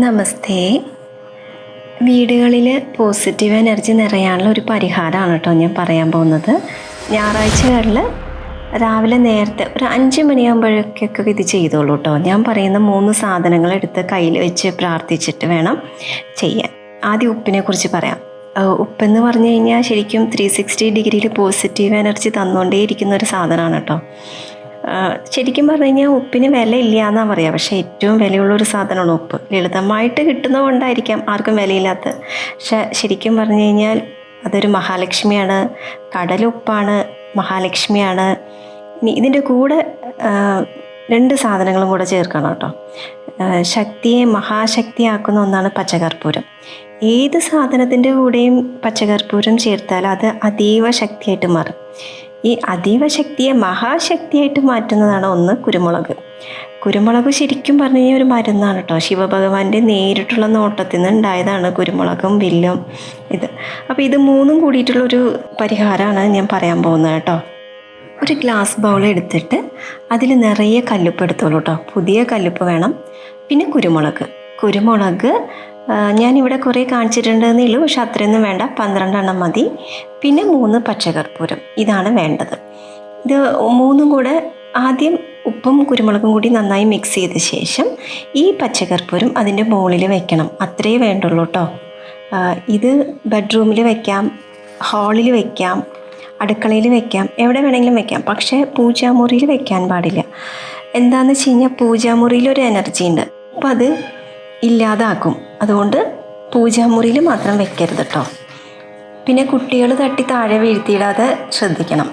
നമസ്തേ. വീടുകളിൽ positive energy നിറയാനുള്ള ഒരു പരിഹാരമാണ് കേട്ടോ ഞാൻ പറയാൻ പോകുന്നത്. ഞായറാഴ്ചകളിൽ രാവിലെ നേരത്തെ ഒരു 5 മണിയാകുമ്പോഴേക്കൊക്കെ ഇത് ചെയ്തോളൂ കേട്ടോ. ഞാൻ പറയുന്ന 3 സാധനങ്ങൾ എടുത്ത് കയ്യിൽ വെച്ച് പ്രാർത്ഥിച്ചിട്ട് വേണം ചെയ്യാൻ. ആദ്യം ഉപ്പിനെ കുറിച്ച് പറയാം. ഉപ്പെന്ന് പറഞ്ഞു കഴിഞ്ഞാൽ ശരിക്കും 360 ഡിഗ്രിയിൽ പോസിറ്റീവ് എനർജി തന്നുകൊണ്ടേയിരിക്കുന്ന ഒരു സാധനമാണ് കേട്ടോ. ശരിക്കും പറഞ്ഞു കഴിഞ്ഞാൽ ഉപ്പിന് വിലയില്ല എന്നാണ് പറയുക, പക്ഷേ ഏറ്റവും വിലയുള്ളൊരു സാധനമാണ് ഉപ്പ്. ലളിതമായിട്ട് കിട്ടുന്നത് കൊണ്ടായിരിക്കാം ആർക്കും വിലയില്ലാത്തത്. പക്ഷെ ശരിക്കും പറഞ്ഞു കഴിഞ്ഞാൽ അതൊരു മഹാലക്ഷ്മിയാണ്. കടലുപ്പാണ്, മഹാലക്ഷ്മിയാണ്. ഇനി ഇതിൻ്റെ കൂടെ 2 സാധനങ്ങളും കൂടെ ചേർക്കണം കേട്ടോ. ശക്തിയെ മഹാശക്തിയാക്കുന്ന ഒന്നാണ് പച്ചകർപ്പൂരം. ഏത് സാധനത്തിൻ്റെ കൂടെയും പച്ചകർപ്പൂരം ചേർത്താൽ അത് അതീവ ശക്തിയായിട്ട് മാറും. ഈ അതീവ ശക്തിയെ മഹാശക്തിയായിട്ട് മാറ്റുന്നതാണ് ഒന്ന് കുരുമുളക്. കുരുമുളക് ശരിക്കും പറഞ്ഞു കഴിഞ്ഞാൽ ഒരു മരുന്നാണ് കേട്ടോ. ശിവഭഗവാന്റെ നേരിട്ടുള്ള നോട്ടത്തിൽ നിന്ന് ഉണ്ടായതാണ് കുരുമുളകും വില്ലും ഇത്. അപ്പോൾ ഇത് 3 കൂടിയിട്ടുള്ളൊരു പരിഹാരമാണ് ഞാൻ പറയാൻ പോകുന്നത് കേട്ടോ. ഒരു ഗ്ലാസ് ബൗൾ എടുത്തിട്ട് അതിൽ നിറയെ കല്ലുപ്പ് എടുത്തോളൂ കേട്ടോ. പുതിയ കല്ലുപ്പ് വേണം. പിന്നെ കുരുമുളക് ഞാനിവിടെ കുറേ കാണിച്ചിട്ടുണ്ടെന്നേ ഉള്ളൂ, പക്ഷെ അത്രയൊന്നും വേണ്ട, 12 എണ്ണം മതി. പിന്നെ 3 പച്ചകർപ്പൂരം, ഇതാണ് വേണ്ടത്. ഇത് 3 കൂടെ ആദ്യം ഉപ്പും കുരുമുളകും കൂടി നന്നായി മിക്സ് ചെയ്ത ശേഷം ഈ പച്ചകർപ്പൂരം അതിൻ്റെ മുകളിൽ വെക്കണം. അത്രയേ വേണ്ടുള്ളൂ കേട്ടോ. ഇത് ബെഡ്റൂമിൽ വെക്കാം, ഹാളിൽ വെക്കാം, അടുക്കളയിൽ വെക്കാം, എവിടെ വേണമെങ്കിലും വെക്കാം. പക്ഷേ പൂജാമുറിയിൽ വെക്കാൻ പാടില്ല. എന്താണെന്ന് വെച്ച് കഴിഞ്ഞാൽ പൂജാമുറിയിലൊരു എനർജി ഉണ്ട്, അപ്പോൾ അത് ഇല്ലാതാക്കും. അതുകൊണ്ട് പൂജാമുറിയിൽ മാത്രം വെക്കരുത് കേട്ടോ. പിന്നെ കുട്ടികൾ തട്ടി താഴെ വീഴ്ത്തിയിടാതെ ശ്രദ്ധിക്കണം.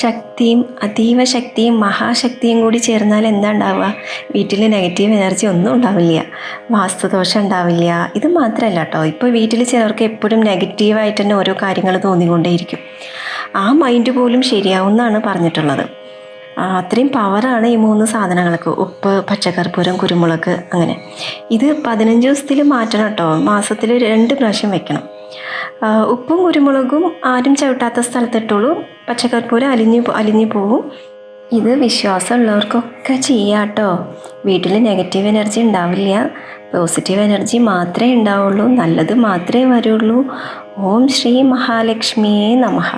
ശക്തിയും അതീവ ശക്തിയും മഹാശക്തിയും കൂടി ചേർന്നാൽ എന്താ ഉണ്ടാവുക? വീട്ടിൽ നെഗറ്റീവ് എനർജി ഒന്നും ഉണ്ടാവില്ല, വാസ്തുദോഷം ഉണ്ടാവില്ല. ഇത് മാത്രമല്ല കേട്ടോ, ഇപ്പോൾ വീട്ടിൽ ചിലർക്ക് എപ്പോഴും നെഗറ്റീവായിട്ട് തന്നെ ഓരോ കാര്യങ്ങൾ തോന്നിക്കൊണ്ടേയിരിക്കും. ആ മൈൻഡ് പോലും ശരിയാവുമെന്നാണ് പറഞ്ഞിട്ടുള്ളത്. അത്രയും പവറാണ് ഈ 3 സാധനങ്ങൾക്ക്: ഉപ്പ്, പച്ചക്കർപ്പൂരം, കുരുമുളക്. അങ്ങനെ ഇത് 15 ദിവസത്തിൽ മാറ്റണം കേട്ടോ. മാസത്തിൽ 2 പ്രാവശ്യം വെക്കണം. ഉപ്പും കുരുമുളകും ആരും ചവിട്ടാത്ത സ്ഥലത്തിട്ടുള്ളൂ. പച്ചക്കർപ്പൂരം അലിഞ്ഞു പോവും. ഇത് വിശ്വാസമുള്ളവർക്കൊക്കെ ചെയ്യാം കേട്ടോ. വീട്ടിൽ നെഗറ്റീവ് എനർജി ഉണ്ടാവില്ല, പോസിറ്റീവ് എനർജി മാത്രമേ ഉണ്ടാവുള്ളൂ, നല്ലത് മാത്രമേ വരുള്ളൂ. ഓം ശ്രീ മഹാലക്ഷ്മിയേ നമഃ.